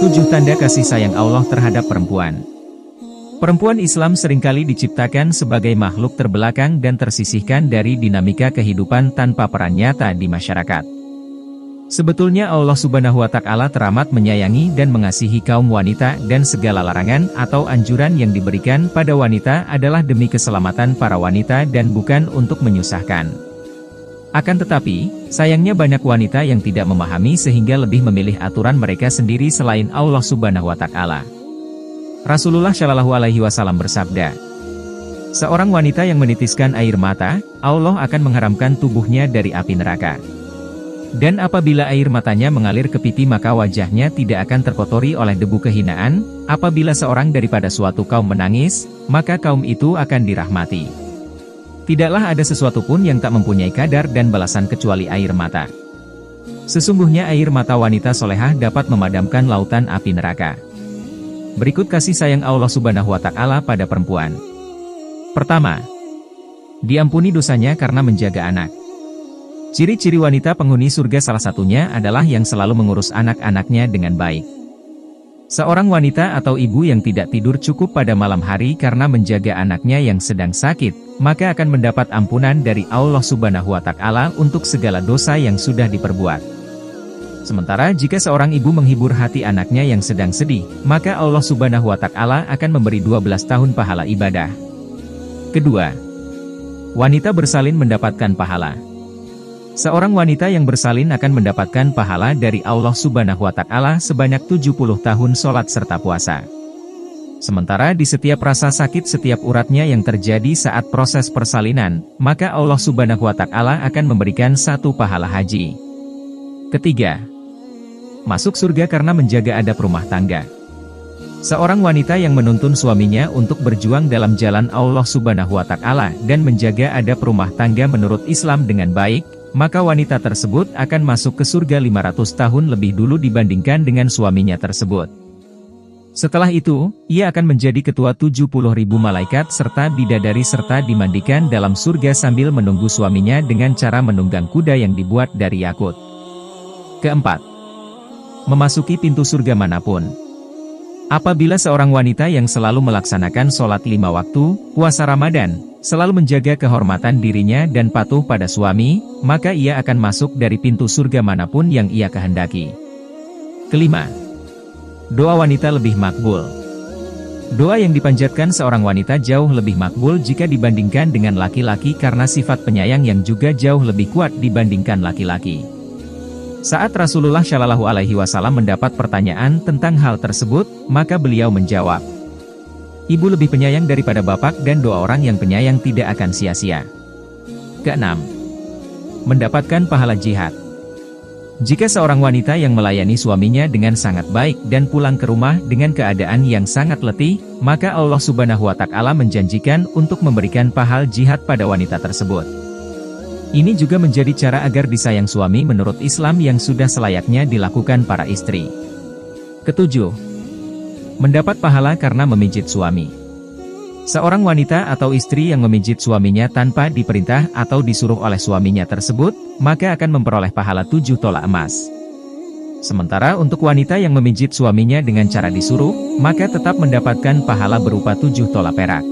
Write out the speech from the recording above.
7 tanda kasih sayang Allah terhadap perempuan. Perempuan Islam seringkali diciptakan sebagai makhluk terbelakang dan tersisihkan dari dinamika kehidupan tanpa peran nyata di masyarakat. Sebetulnya Allah Subhanahu wa Ta'ala teramat menyayangi dan mengasihi kaum wanita, dan segala larangan atau anjuran yang diberikan pada wanita adalah demi keselamatan para wanita dan bukan untuk menyusahkan. Akan tetapi, sayangnya banyak wanita yang tidak memahami sehingga lebih memilih aturan mereka sendiri selain Allah Subhanahu wa Ta'ala. Rasulullah Shallallahu Alaihi Wasallam bersabda, seorang wanita yang menitiskan air mata, Allah akan mengharamkan tubuhnya dari api neraka. Dan apabila air matanya mengalir ke pipi maka wajahnya tidak akan terkotori oleh debu kehinaan. Apabila seorang daripada suatu kaum menangis, maka kaum itu akan dirahmati. Tidaklah ada sesuatu pun yang tak mempunyai kadar dan balasan kecuali air mata. Sesungguhnya air mata wanita solehah dapat memadamkan lautan api neraka. Berikut kasih sayang Allah Subhanahu wa Ta'ala pada perempuan. Pertama, diampuni dosanya karena menjaga anak. Ciri-ciri wanita penghuni surga salah satunya adalah yang selalu mengurus anak-anaknya dengan baik. Seorang wanita atau ibu yang tidak tidur cukup pada malam hari karena menjaga anaknya yang sedang sakit, maka akan mendapat ampunan dari Allah Subhanahu wa Ta'ala untuk segala dosa yang sudah diperbuat. Sementara jika seorang ibu menghibur hati anaknya yang sedang sedih, maka Allah Subhanahu wa Ta'ala akan memberi 12 tahun pahala ibadah. Kedua, wanita bersalin mendapatkan pahala. Seorang wanita yang bersalin akan mendapatkan pahala dari Allah Subhanahu wa Ta'ala sebanyak 70 tahun sholat serta puasa. Sementara di setiap rasa sakit setiap uratnya yang terjadi saat proses persalinan, maka Allah Subhanahu wa Ta'ala akan memberikan 1 pahala haji. Ketiga, masuk surga karena menjaga adab rumah tangga. Seorang wanita yang menuntun suaminya untuk berjuang dalam jalan Allah Subhanahu wa Ta'ala dan menjaga adab rumah tangga menurut Islam dengan baik, maka wanita tersebut akan masuk ke surga 500 tahun lebih dulu dibandingkan dengan suaminya tersebut. Setelah itu, ia akan menjadi ketua 70.000 malaikat serta bidadari serta dimandikan dalam surga sambil menunggu suaminya dengan cara menunggang kuda yang dibuat dari yakut. Keempat, memasuki pintu surga manapun. Apabila seorang wanita yang selalu melaksanakan sholat 5 waktu, puasa Ramadan, selalu menjaga kehormatan dirinya dan patuh pada suami, maka ia akan masuk dari pintu surga manapun yang ia kehendaki. Kelima, doa wanita lebih makbul. Doa yang dipanjatkan seorang wanita jauh lebih makbul jika dibandingkan dengan laki-laki karena sifat penyayang yang juga jauh lebih kuat dibandingkan laki-laki. Saat Rasulullah Shallallahu Alaihi Wasallam mendapat pertanyaan tentang hal tersebut, maka beliau menjawab, ibu lebih penyayang daripada bapak dan doa orang yang penyayang tidak akan sia-sia. Keenam, mendapatkan pahala jihad. Jika seorang wanita yang melayani suaminya dengan sangat baik dan pulang ke rumah dengan keadaan yang sangat letih, maka Allah Subhanahu wa Ta'ala menjanjikan untuk memberikan pahala jihad pada wanita tersebut. Ini juga menjadi cara agar disayang suami menurut Islam yang sudah selayaknya dilakukan para istri. Ketujuh, mendapat pahala karena memijit suami. Seorang wanita atau istri yang memijit suaminya tanpa diperintah atau disuruh oleh suaminya tersebut, maka akan memperoleh pahala 7 tolak emas. Sementara untuk wanita yang memijit suaminya dengan cara disuruh, maka tetap mendapatkan pahala berupa 7 tolak perak.